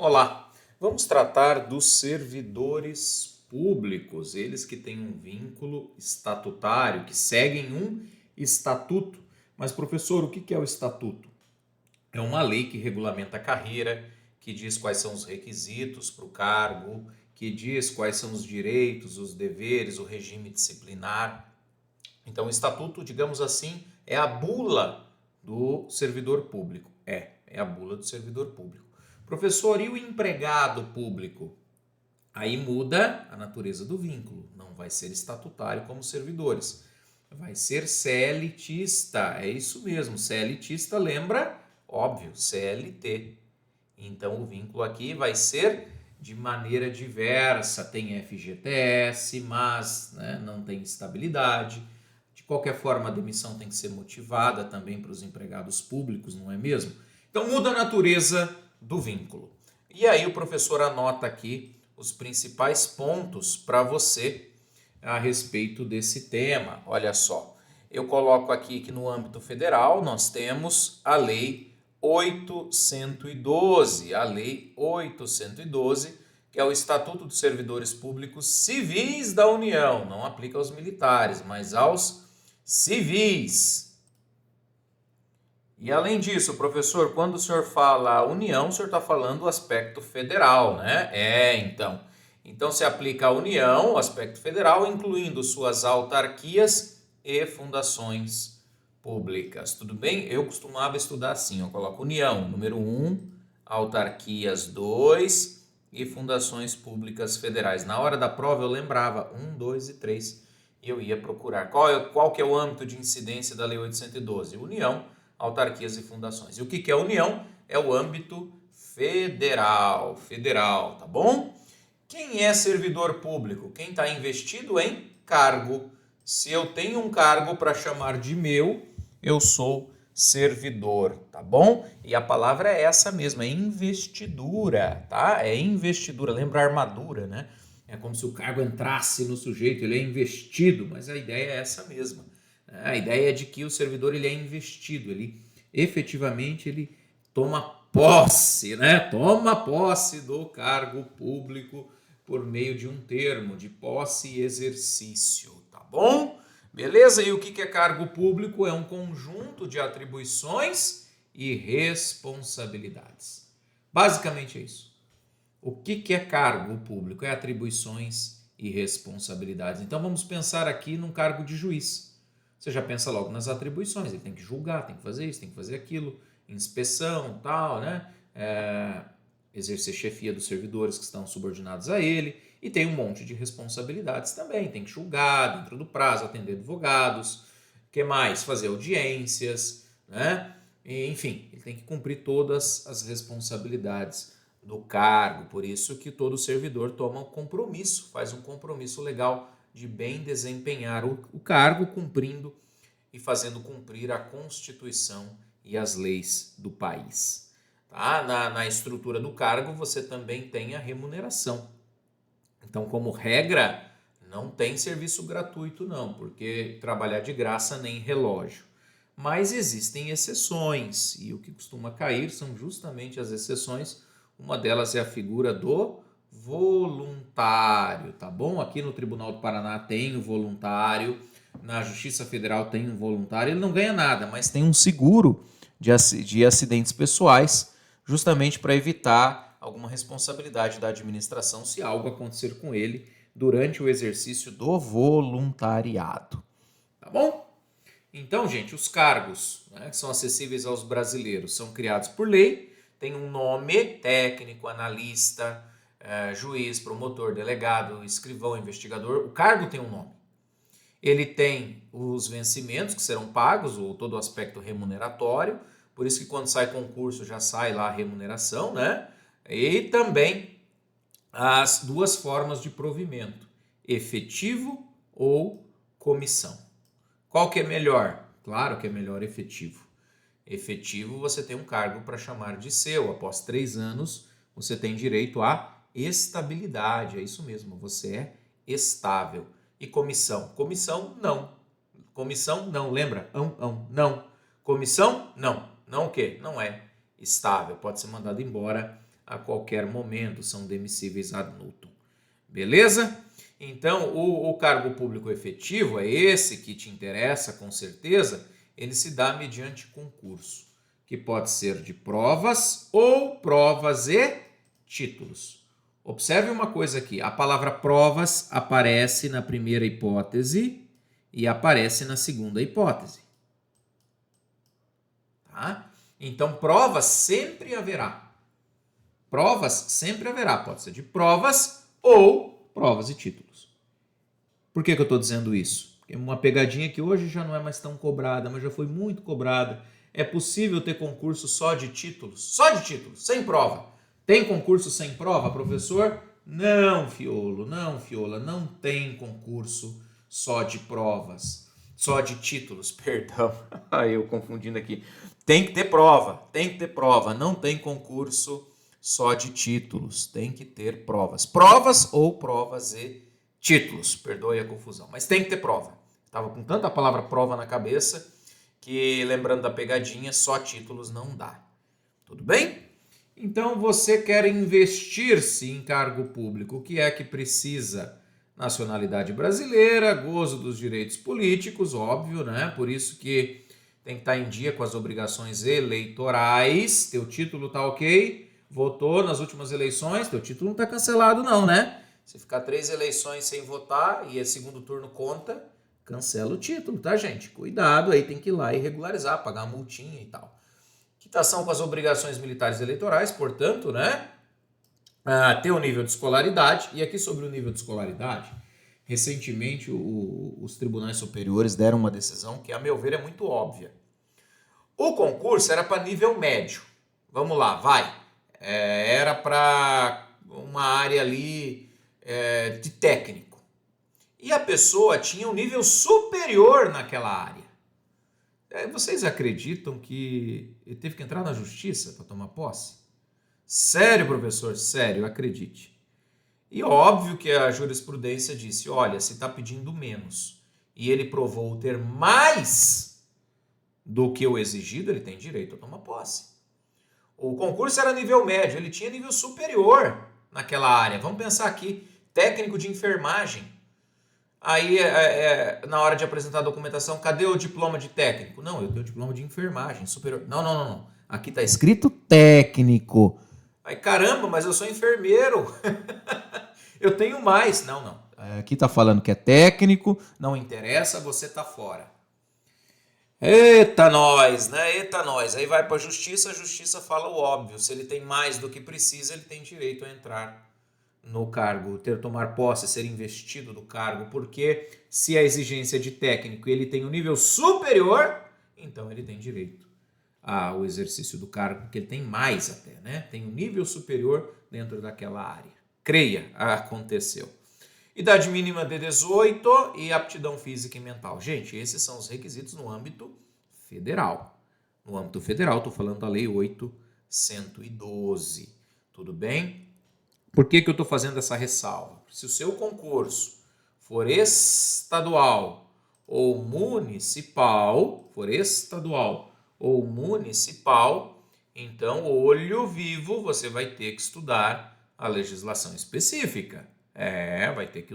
Olá, vamos tratar dos servidores públicos, eles que têm um vínculo estatutário, que seguem um estatuto. Mas, professor, o que é o estatuto? É uma lei que regulamenta a carreira, que diz quais são os requisitos para o cargo, que diz quais são os direitos, os deveres, o regime disciplinar. Então, o estatuto, digamos assim, é a bula do servidor público. É a bula do servidor público. Professor, e o empregado público? Aí muda a natureza do vínculo. Não vai ser estatutário como servidores. Vai ser CLTista. É isso mesmo. CLTista lembra? Óbvio, CLT. Então o vínculo aqui vai ser de maneira diversa. Tem FGTS, mas não tem estabilidade. De qualquer forma, a demissão tem que ser motivada também para os empregados públicos, não é mesmo? Então muda a natureza do vínculo. E aí o professor anota aqui os principais pontos para você a respeito desse tema. Olha só, eu coloco aqui que no âmbito federal nós temos a Lei 812, que é o Estatuto dos Servidores Públicos Civis da União. Não aplica aos militares, mas aos civis. E além disso, professor, quando o senhor fala União, o senhor está falando o aspecto federal, né? Então se aplica à União, o aspecto federal, incluindo suas autarquias e fundações públicas. Tudo bem? Eu costumava estudar assim, eu coloco União, número 1, autarquias 2 e fundações públicas federais. Na hora da prova eu lembrava 1, 2 e 3 e eu ia procurar. Qual que é o âmbito de incidência da Lei 812? União, autarquias e fundações. E o que é a União? É o âmbito federal, tá bom? Quem é servidor público? Quem está investido em cargo. Se eu tenho um cargo para chamar de meu, eu sou servidor, tá bom? E a palavra é essa mesma, é investidura, tá? É investidura, lembra a armadura, né? É como se o cargo entrasse no sujeito, ele é investido, mas a ideia é essa mesma. A ideia é de que o servidor ele é investido, ele efetivamente ele toma posse, né? Toma posse do cargo público por meio de um termo de posse e exercício, tá bom? Beleza? E o que é cargo público? É um conjunto de atribuições e responsabilidades. Basicamente é isso. O que é cargo público? É atribuições e responsabilidades. Então vamos pensar aqui num cargo de juiz. Você já pensa logo nas atribuições, ele tem que julgar, tem que fazer isso, tem que fazer aquilo, inspeção, tal, né? Exercer chefia dos servidores que estão subordinados a ele, e tem um monte de responsabilidades também, tem que julgar dentro do prazo, atender advogados, o que mais? Fazer audiências, né? E, enfim, ele tem que cumprir todas as responsabilidades do cargo, por isso que todo servidor toma um compromisso, faz um compromisso legal de bem desempenhar o cargo, cumprindo e fazendo cumprir a Constituição e as leis do país. Tá? Na estrutura do cargo, você também tem a remuneração. Então, como regra, não tem serviço gratuito não, porque trabalhar de graça nem relógio. Mas existem exceções, e o que costuma cair são justamente as exceções. Uma delas é a figura do voluntário, tá bom? Aqui no Tribunal do Paraná tem o voluntário, na Justiça Federal tem um voluntário, ele não ganha nada, mas tem um seguro de acidentes pessoais, justamente para evitar alguma responsabilidade da administração se algo acontecer com ele durante o exercício do voluntariado. Tá bom? Então, gente, os cargos, né, que são acessíveis aos brasileiros são criados por lei, tem um nome técnico, analista, juiz, promotor, delegado, escrivão, investigador. O cargo tem um nome. Ele tem os vencimentos que serão pagos, ou todo o aspecto remuneratório, por isso que quando sai concurso já sai lá a remuneração, né? E também as duas formas de provimento, efetivo ou comissão. Qual que é melhor? Claro que é melhor efetivo. Efetivo, você tem um cargo para chamar de seu. Após 3 anos, você tem direito à estabilidade. É isso mesmo, você é estável. E comissão? Comissão, não. Comissão, não. Lembra? Não. Comissão, não. Não o quê? Não é estável. Pode ser mandado embora a qualquer momento, são demissíveis ad nutum. Beleza? Então, o cargo público efetivo é esse que te interessa, com certeza, ele se dá mediante concurso, que pode ser de provas ou provas e títulos. Observe uma coisa aqui, a palavra provas aparece na primeira hipótese e aparece na segunda hipótese. Tá? Então, provas sempre haverá. Provas sempre haverá, pode ser de provas ou provas e títulos. Por que eu estou dizendo isso? Porque é uma pegadinha que hoje já não é mais tão cobrada, mas já foi muito cobrada. É possível ter concurso só de títulos? Só de títulos, sem prova. Tem concurso sem prova, professor? Não, fiolo, não, fiola, não tem concurso só de provas, só de títulos, perdão. Eu confundindo aqui. Tem que ter prova, não tem concurso só de títulos, tem que ter provas. Provas ou provas e títulos, perdoe a confusão, mas tem que ter prova. Estava com tanta palavra prova na cabeça que, lembrando da pegadinha, só títulos não dá. Tudo bem? Então, você quer investir-se em cargo público, o que é que precisa? Nacionalidade brasileira, gozo dos direitos políticos, óbvio, né? Por isso que tem que estar em dia com as obrigações eleitorais. Teu título tá ok? Votou nas últimas eleições, teu título não tá cancelado não, né? Se ficar 3 eleições sem votar e segundo turno conta, cancela o título, tá, gente? Cuidado, aí tem que ir lá e regularizar, pagar a multinha e tal. Quitação com as obrigações militares e eleitorais, portanto, né? Ter o nível de escolaridade. E aqui sobre o nível de escolaridade, recentemente os tribunais superiores deram uma decisão que, a meu ver, é muito óbvia. O concurso era para nível médio. Vamos lá, vai. Era para uma área ali de técnico. E a pessoa tinha um nível superior naquela área. Vocês acreditam que ele teve que entrar na justiça para tomar posse? Sério, professor? Sério, acredite. E óbvio que a jurisprudência disse, olha, se está pedindo menos e ele provou ter mais do que o exigido, ele tem direito a tomar posse. O concurso era nível médio, ele tinha nível superior naquela área. Vamos pensar aqui, técnico de enfermagem. Aí, na hora de apresentar a documentação, cadê o diploma de técnico? Não, eu tenho o diploma de enfermagem superior. Não. Aqui está escrito técnico. Aí, caramba, mas eu sou enfermeiro. Eu tenho mais. Não. Aqui está falando que é técnico, não interessa, você está fora. Eita nós, né? Eita nós. Aí vai para a justiça fala o óbvio. Se ele tem mais do que precisa, ele tem direito a entrar no cargo, tomar posse, ser investido do cargo, porque se a exigência de técnico ele tem um nível superior, então ele tem direito ao exercício do cargo, porque ele tem mais até, né? Tem um nível superior dentro daquela área. Creia, aconteceu. Idade mínima de 18 e aptidão física e mental. Gente, esses são os requisitos no âmbito federal. No âmbito federal, estou falando da Lei 8.112. Tudo bem? Por que eu estou fazendo essa ressalva? Se o seu concurso for estadual ou municipal, então, olho vivo, você vai ter que estudar a legislação específica. Vai ter que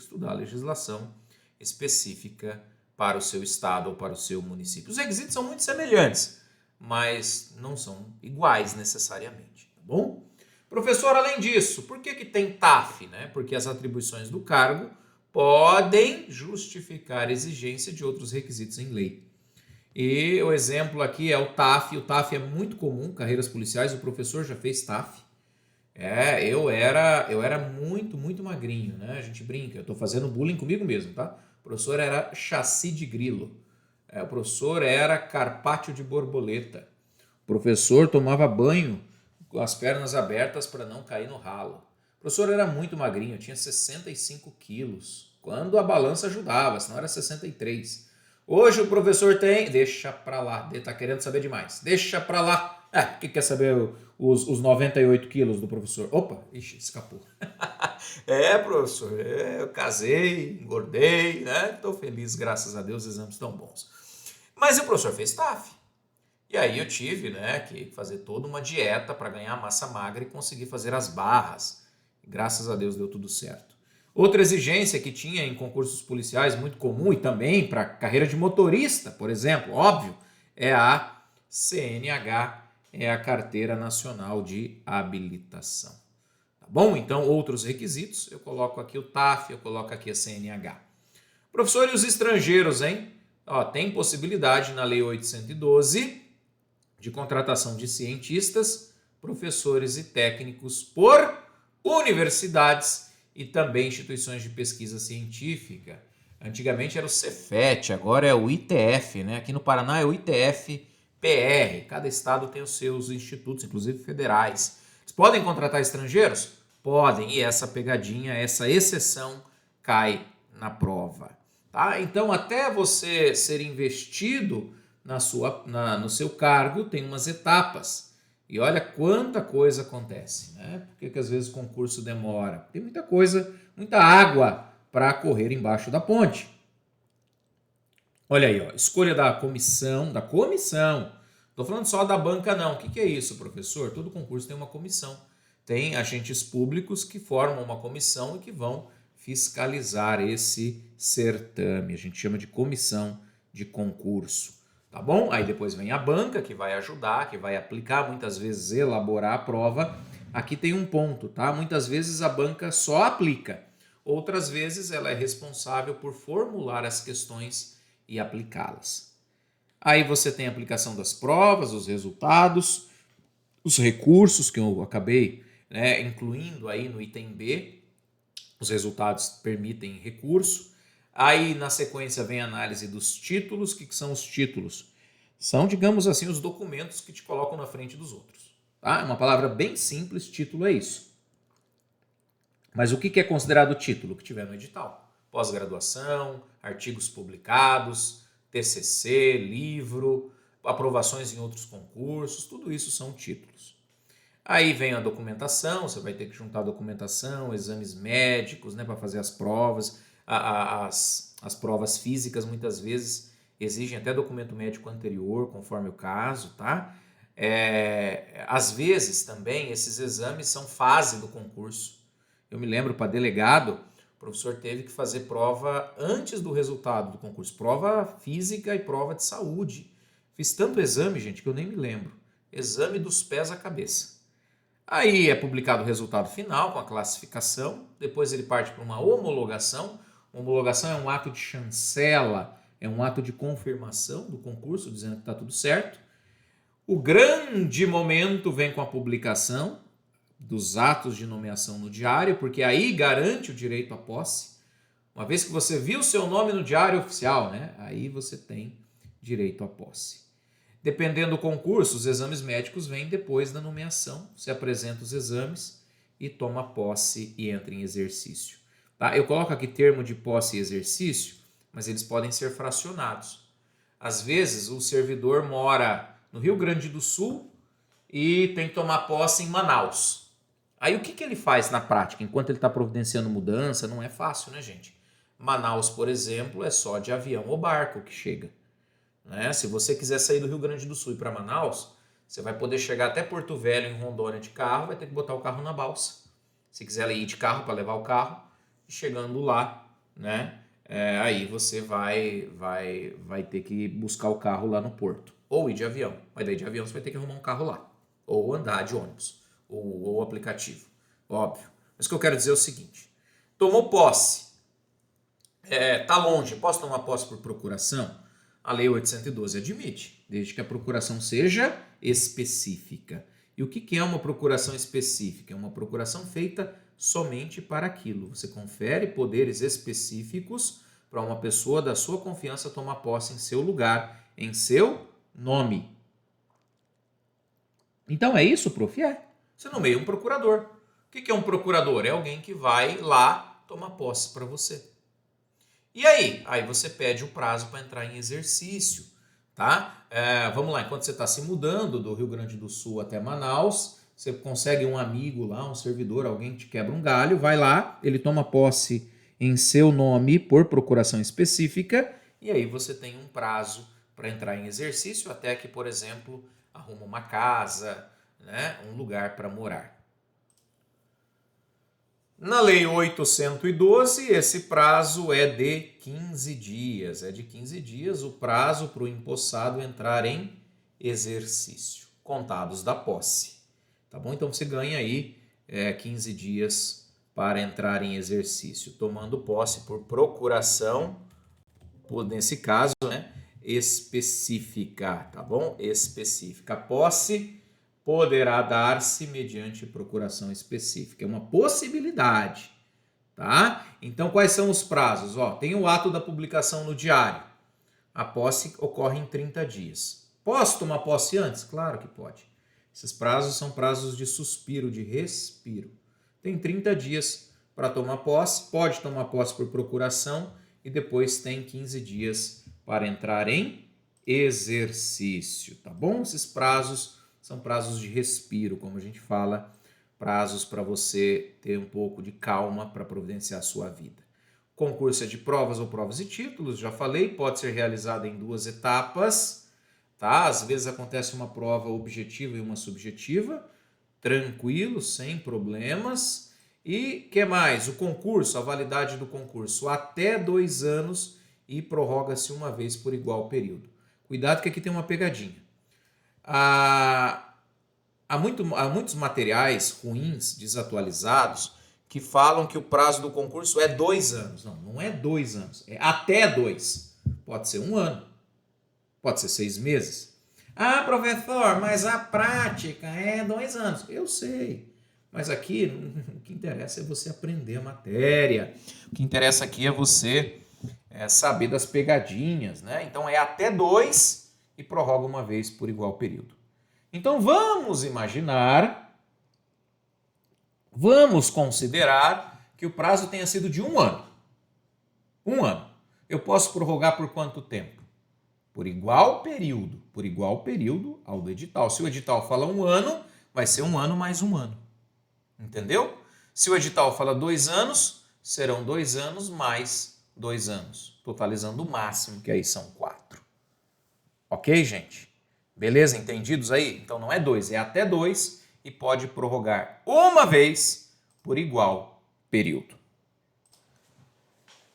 estudar a legislação específica para o seu estado ou para o seu município. Os requisitos são muito semelhantes, mas não são iguais necessariamente, tá bom? Professor, além disso, por que tem TAF? Né? Porque as atribuições do cargo podem justificar a exigência de outros requisitos em lei. E o exemplo aqui é o TAF. O TAF é muito comum, carreiras policiais, o professor já fez TAF. Eu era muito magrinho, né? A gente brinca, eu estou fazendo bullying comigo mesmo, tá? O professor era chassi de grilo. O professor era carpaccio de borboleta. O professor tomava banho com as pernas abertas para não cair no ralo. O professor era muito magrinho, tinha 65 quilos, quando a balança ajudava, senão era 63. Hoje o professor tem... Deixa pra lá, tá querendo saber demais. Deixa pra lá. O que quer saber os 98 quilos do professor? Opa, escapou. Professor, eu casei, engordei, né? Estou feliz, graças a Deus, os exames estão bons. Mas o professor fez TAF. E aí eu tive, né, que fazer toda uma dieta para ganhar massa magra e conseguir fazer as barras. Graças a Deus deu tudo certo. Outra exigência que tinha em concursos policiais muito comum e também para carreira de motorista, por exemplo, óbvio, é a CNH, é a Carteira Nacional de Habilitação. Tá bom? Então, outros requisitos, eu coloco aqui o TAF, eu coloco aqui a CNH. Professor, e os estrangeiros, hein? Ó, tem possibilidade na Lei 812 de contratação de cientistas, professores e técnicos por universidades e também instituições de pesquisa científica. Antigamente era o Cefet, agora é o ITF, né? Aqui no Paraná é o ITF-PR. Cada estado tem os seus institutos, inclusive federais. Eles podem contratar estrangeiros? Podem, e essa pegadinha, essa exceção cai na prova. Tá? Então, até você ser investido no seu cargo, tem umas etapas. E olha quanta coisa acontece, né? Por que às vezes o concurso demora? Tem muita coisa, muita água para correr embaixo da ponte. Olha aí, ó, escolha da comissão, Estou falando só da banca não. O que é isso, professor? Todo concurso tem uma comissão. Tem agentes públicos que formam uma comissão e que vão fiscalizar esse certame. A gente chama de comissão de concurso. Tá bom? Aí depois vem a banca que vai ajudar, que vai aplicar, muitas vezes elaborar a prova. Aqui tem um ponto, tá? Muitas vezes a banca só aplica. Outras vezes ela é responsável por formular as questões e aplicá-las. Aí você tem a aplicação das provas, os resultados, os recursos que eu acabei, né, incluindo aí no item B. Os resultados permitem recurso. Aí, na sequência, vem a análise dos títulos. O que são os títulos? São, digamos assim, os documentos que te colocam na frente dos outros. Tá? É uma palavra bem simples, título é isso. Mas o que é considerado título? O que tiver no edital. Pós-graduação, artigos publicados, TCC, livro, aprovações em outros concursos, tudo isso são títulos. Aí vem a documentação, você vai ter que juntar a documentação, exames médicos, né, para fazer as provas. As provas físicas muitas vezes exigem até documento médico anterior, conforme o caso, tá? Às vezes também esses exames são fase do concurso. Eu me lembro, para delegado, o professor teve que fazer prova antes do resultado do concurso, prova física e prova de saúde. Fiz tanto exame, gente, que eu nem me lembro. Exame dos pés à cabeça. Aí é publicado o resultado final com a classificação, depois ele parte para uma homologação. Homologação é um ato de chancela, é um ato de confirmação do concurso, dizendo que está tudo certo. O grande momento vem com a publicação dos atos de nomeação no diário, porque aí garante o direito à posse. Uma vez que você viu seu nome no diário oficial, né? Aí você tem direito à posse. Dependendo do concurso, os exames médicos vêm depois da nomeação. Você apresenta os exames e toma posse e entra em exercício. Tá? Eu coloco aqui termo de posse e exercício, mas eles podem ser fracionados. Às vezes, o servidor mora no Rio Grande do Sul e tem que tomar posse em Manaus. Aí o que ele faz na prática? Enquanto ele está providenciando mudança, não é fácil, né, gente? Manaus, por exemplo, é só de avião ou barco que chega. Né? Se você quiser sair do Rio Grande do Sul e para Manaus, você vai poder chegar até Porto Velho, em Rondônia, de carro, vai ter que botar o carro na balsa. Se quiser ir de carro para levar o carro, e chegando lá, né? Aí você vai ter que buscar o carro lá no porto. Ou ir de avião. Mas daí de avião você vai ter que arrumar um carro lá. Ou andar de ônibus. Ou aplicativo. Óbvio. Mas o que eu quero dizer é o seguinte. Tomou posse. Tá longe. Posso tomar posse por procuração? A Lei 812 admite, desde que a procuração seja específica. E o que é uma procuração específica? É uma procuração feita somente para aquilo. Você confere poderes específicos para uma pessoa da sua confiança tomar posse em seu lugar, em seu nome. Então é isso, prof? Você nomeia um procurador. O que é um procurador? É alguém que vai lá tomar posse para você. E aí? Aí você pede o prazo para entrar em exercício, tá? Vamos lá, enquanto você está se mudando do Rio Grande do Sul até Manaus, você consegue um amigo lá, um servidor, alguém que te quebra um galho, vai lá, ele toma posse em seu nome por procuração específica, e aí você tem um prazo para entrar em exercício até que, por exemplo, arruma uma casa, né, um lugar para morar. Na Lei 8.112, esse prazo é de 15 dias. É de 15 dias o prazo para o empossado entrar em exercício, contados da posse. Tá bom? Então você ganha aí 15 dias para entrar em exercício, tomando posse por procuração, nesse caso, né, específica, tá bom? Específica. A posse poderá dar-se mediante procuração específica. É uma possibilidade, tá? Então, quais são os prazos? Ó, tem o ato da publicação no diário. A posse ocorre em 30 dias. Posso tomar posse antes? Claro que pode. Esses prazos são prazos de suspiro, de respiro. Tem 30 dias para tomar posse, pode tomar posse por procuração e depois tem 15 dias para entrar em exercício, tá bom? Esses prazos são prazos de respiro, como a gente fala, prazos para você ter um pouco de calma para providenciar a sua vida. Concurso é de provas ou provas e títulos, já falei, pode ser realizado em 2 etapas, tá? Às vezes acontece uma prova objetiva e uma subjetiva, tranquilo, sem problemas. E que mais? O concurso, a validade do concurso, até 2 anos e prorroga-se uma vez por igual período. Cuidado que aqui tem uma pegadinha. Há muitos materiais ruins, desatualizados, que falam que o prazo do concurso é 2 anos. Não, não é 2 anos, é até 2. Pode ser 1 ano, pode ser 6 meses. Ah, professor, mas a prática é 2 anos. Eu sei, mas aqui o que interessa é você aprender a matéria. O que interessa aqui é você saber das pegadinhas, né? Então é até 2 e prorroga uma vez por igual período. Então vamos considerar que o prazo tenha sido de 1 ano. 1 ano. Eu posso prorrogar por quanto tempo? Por igual período ao do edital. Se o edital fala 1 ano, vai ser 1 ano mais 1 ano. Entendeu? Se o edital fala 2 anos, serão 2 anos mais 2 anos, totalizando o máximo, que aí são 4. Ok, gente? Beleza? Entendidos aí? Então não é 2, é até 2 e pode prorrogar uma vez por igual período.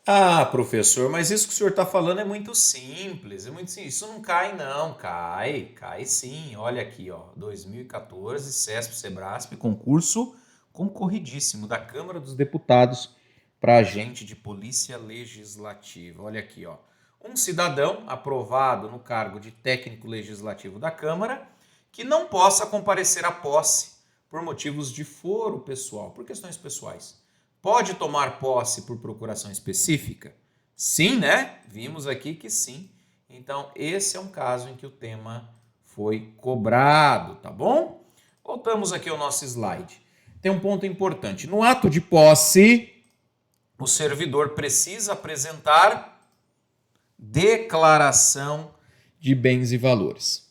Ah, professor, mas isso que o senhor está falando é muito simples, Isso não cai não, cai sim. Olha aqui, ó, 2014, CESP-Sebrasp, concurso concorridíssimo da Câmara dos Deputados para agente de polícia legislativa. Olha aqui, ó. Um cidadão aprovado no cargo de técnico legislativo da Câmara que não possa comparecer à posse por motivos de foro pessoal, por questões pessoais. Pode tomar posse por procuração específica? Sim, né? Vimos aqui que sim. Então, esse é um caso em que o tema foi cobrado, tá bom? Voltamos aqui ao nosso slide. Tem um ponto importante. No ato de posse, o servidor precisa apresentar declaração de bens e valores.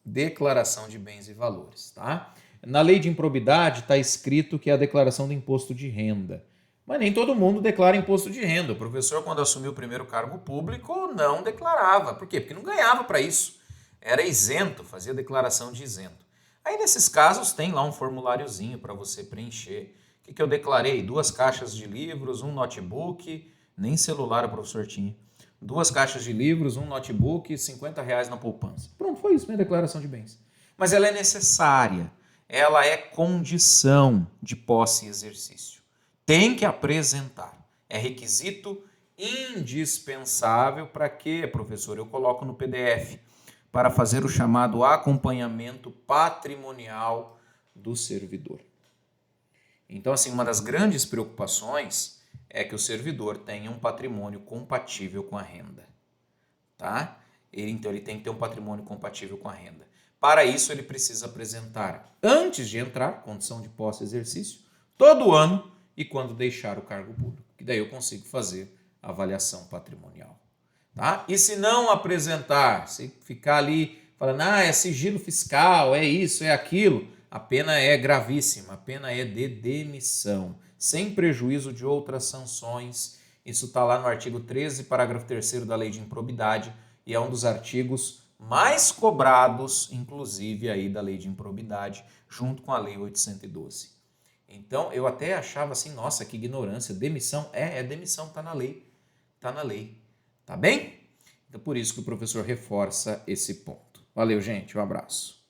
Declaração de bens e valores, tá? Na lei de improbidade está escrito que é a declaração do imposto de renda. Mas nem todo mundo declara imposto de renda. O professor, quando assumiu o primeiro cargo público, não declarava. Por quê? Porque não ganhava para isso. Era isento, fazia declaração de isento. Aí, nesses casos, tem lá um formuláriozinho para você preencher. O que eu declarei? 2 caixas de livros, um notebook, nem celular o professor tinha. 2 caixas de livros, um notebook, R$50 na poupança. Pronto, foi isso, minha declaração de bens. Mas ela é necessária. Ela é condição de posse e exercício. Tem que apresentar. É requisito indispensável para quê, professor? Eu coloco no PDF para fazer o chamado acompanhamento patrimonial do servidor. Então, assim, uma das grandes preocupações é que o servidor tenha um patrimônio compatível com a renda, tá? Então, ele tem que ter um patrimônio compatível com a renda. Para isso, ele precisa apresentar, antes de entrar, condição de posse e exercício, todo ano e quando deixar o cargo público, que daí eu consigo fazer a avaliação patrimonial, tá? E se não apresentar, se ficar ali falando, é sigilo fiscal, é isso, é aquilo, a pena é gravíssima, a pena é de demissão, sem prejuízo de outras sanções. Isso está lá no artigo 13, parágrafo 3º da Lei de Improbidade, e é um dos artigos mais cobrados, inclusive aí da lei de improbidade, junto com a lei 812. Então, eu até achava assim, nossa, que ignorância, demissão, demissão, tá na lei, tá bem? Então, por isso que o professor reforça esse ponto. Valeu, gente, um abraço.